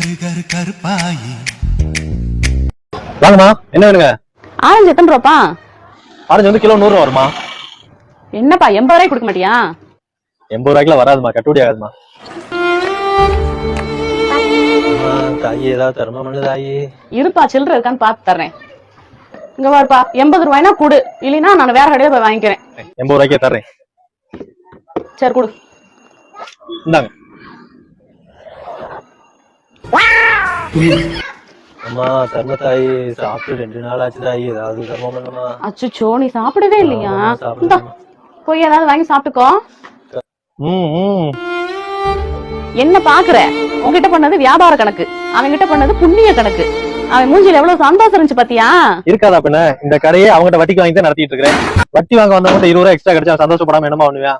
கருப்பாயி. வாங்கம்மா, என்ன வேணுங்க? ஆரஞ்சு எத்தனை ரூபாப்பா? ஆரஞ்சு வந்து கிலோ 100 ரூபா வருமா? என்னப்பா 80 ரூபாய்க்கு கொடுக்க மாட்டியா? 80 ரூபாய்க்குலாம் வராதுமா, கட்டுப்படி ஆகாதுமா. தாயி ஏதாவது தருமா மண்ணு தாயி? இருப்பா, சில்லறை இருக்கான்னு பார்த்து தர்றேன். இங்க பாருப்பா, 80 ரூபாய்னா கொடு, இல்லைன்னா நான் வேற கடையில போய் வாங்கிக்கிறேன். 80 ரூபாய்க்கே தர்றேன். சரி கொடு. இந்தாங்க. அம்மா தர்ம தாயி, சாப்பிட்டு 2 நாள் ஆச்சு தாயி, ஏதாவது தர்மம் பண்ணுமா? அச்சோ, நீ சாப்பிடவே இல்லையா? சாப்பிடுமா. போய் ஏதாவது வாங்கி சாப்பிட்டுக்கோ. ம். என்ன பாக்குற? உன்கிட்ட பண்ணது வியாபார கணக்கு, அவன் கிட்ட பண்ணது புண்ணிய கணக்கு. அவன் மூஞ்சில எவ்வளவு சந்தோஷம் இருந்துச்சு பாத்தியா? இருக்காதா பின்ன? இந்த கடையே அவங்ககிட்ட வட்டிக்கு வாங்கி தான் நடத்திட்டு இருக்கிறேன். வட்டி வாங்க வந்தவங்க 20 ரூபாய் எக்ஸ்ட்ரா கிடைச்சா சந்தோஷப்படாம என்னமா பண்ணுவேன்?